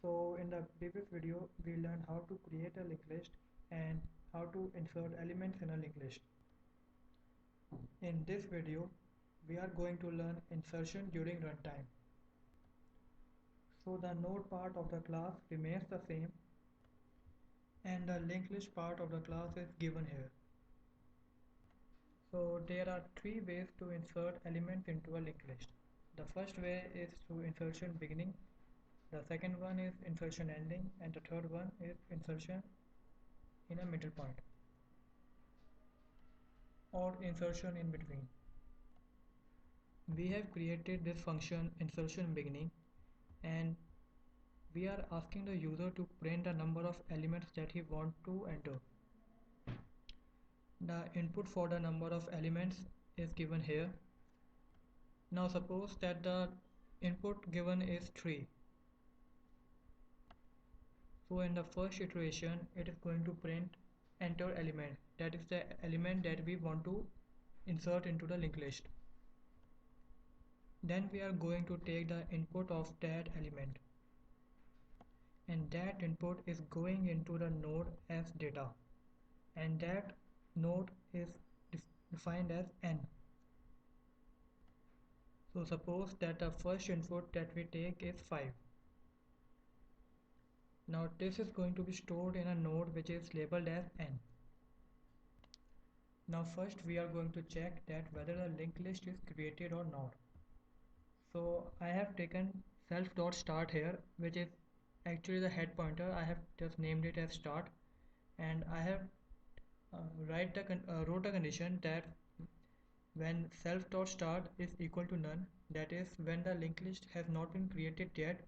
So in the previous video, we learned how to create a linked list and how to insert elements in a linked list. In this video, we are going to learn insertion during runtime. So the node part of the class remains the same and the linked list part of the class is given here. So there are three ways to insert elements into a linked list. The first way is through insertion beginning, the second one is insertion ending, and the third one is insertion in a middle point or insertion in between. We have created this function insertion beginning and we are asking the user to print the number of elements that he wants to enter. The input for the number of elements is given here. Now suppose that the input given is 3. So in the first iteration it is going to print enter element, that is the element that we want to insert into the linked list. Then we are going to take the input of that element and that input is going into the node as data and that node is defined as n. So suppose that the first input that we take is 5. Now this is going to be stored in a node which is labeled as n. Now first we are going to check that whether the linked list is created or not. So I have taken self.start here, which is actually the head pointer. I have just named it as start and I have wrote a condition that when self.start is equal to none, that is when the linked list has not been created yet,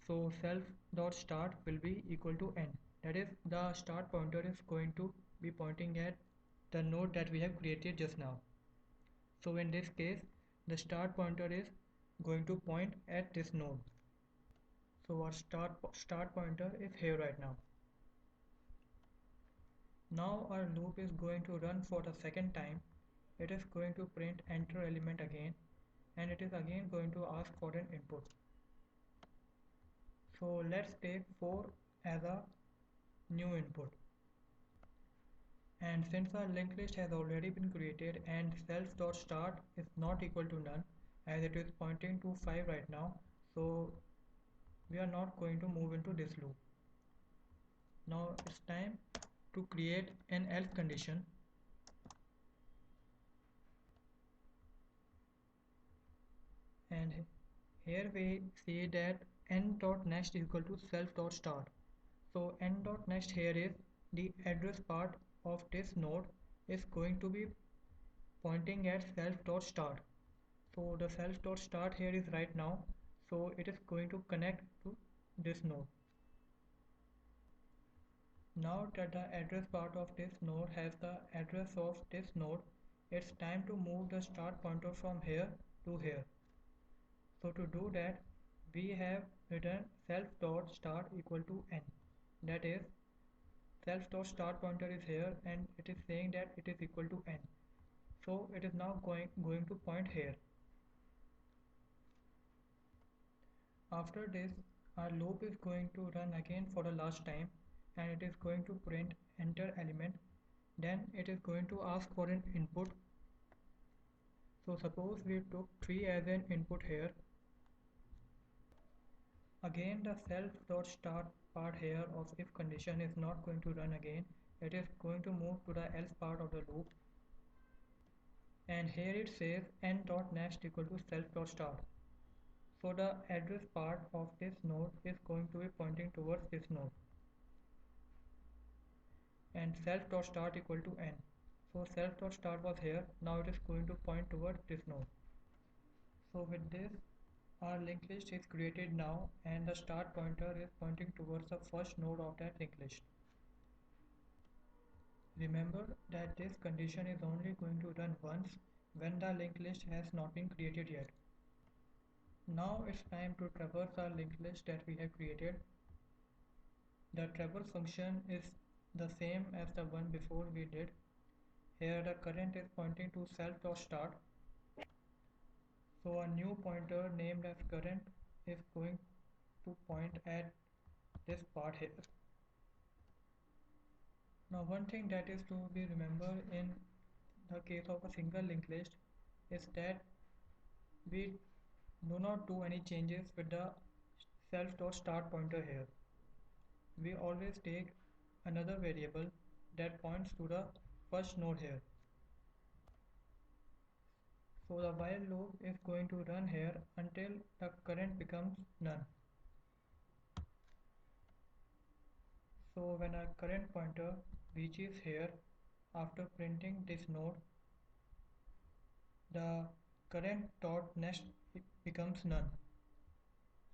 so self.start will be equal to n. That is, the start pointer is going to be pointing at the node that we have created just now. So in this case, the start pointer is going to point at this node. So our start pointer is here right now. Now our loop is going to run for the second time. It is going to print enter element again and it is again going to ask for an input. So let's take 4 as a new input. And since our linked list has already been created and self.start is not equal to none as it is pointing to 5 right now, so we are not going to move into this loop. Now it's time to create an else condition. And here we see that n.next is equal to self.start. So n.next here is the address part of this node is going to be pointing at self.start. So the self.start here is right now, so it is going to connect to this node. Now that the address part of this node has the address of this node, it's time to move the start pointer from here to here. So to do that, we have written self.start equal to n. That is, self.start pointer is here and it is saying that it is equal to n. So it is now going to point here. After this, our loop is going to run again for the last time and it is going to print enter element. Then it is going to ask for an input. So suppose we took 3 as an input here. Again the self.start part here of if condition is not going to run again. It is going to move to the else part of the loop. And here it says n.next equal to self.start. So the address part of this node is going to be pointing towards this node. And self.start equal to n. So self.start was here, now it is going to point towards this node. So with this, our linked list is created now and the start pointer is pointing towards the first node of that linked list. Remember that this condition is only going to run once when the linked list has not been created yet. Now it's time to traverse our linked list that we have created. The traverse function is the same as the one before we did. Here the current is pointing to self.start. So a new pointer named as current is going to point point at this part here. Now one thing that is to be remembered in the case of a single linked list is that we do not do any changes with the self.start pointer here. We always take another variable that points to the first node here. So the while loop is going to run here until the current becomes none. So when our current pointer reaches here after printing this node, the current dot next becomes none.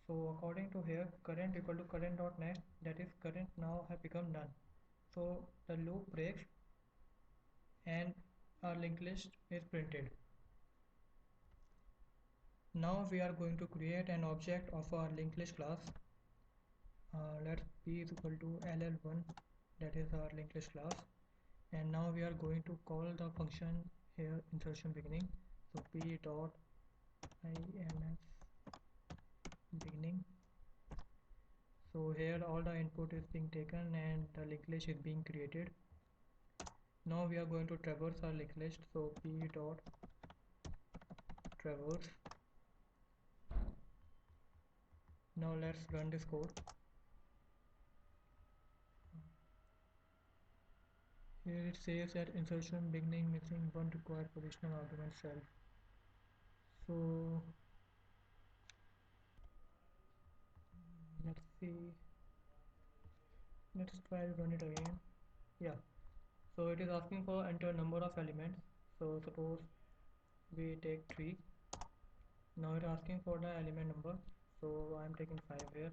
So according to here, current equal to current dot next, that is current now have become none. So the loop breaks and our linked list is printed. Now we are going to create an object of our linked list class. Let p is equal to ll1, that is our linked list class, and now we are going to call the function here insertion beginning. So p dot ins beginning. So here all the input is being taken and the linked list is being created. Now we are going to traverse our linked list. So p dot traverse. Now let's run this code. Here it says that insertion beginning missing one required positional argument self. So let's see. Let's try to run it again. Yeah. So it is asking for enter number of elements. So suppose we take 3. Now it is asking for the element number. So I am taking 5 here.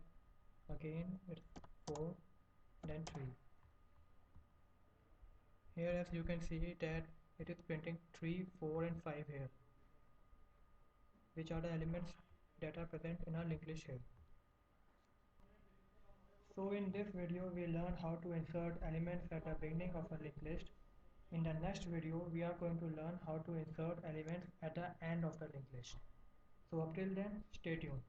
Again it's 4, then 3. Here as you can see that it is printing 3, 4 and 5 here, which are the elements that are present in our linked list here. So in this video we learned how to insert elements at the beginning of a linked list. In the next video we are going to learn how to insert elements at the end of the linked list. So up till then, stay tuned.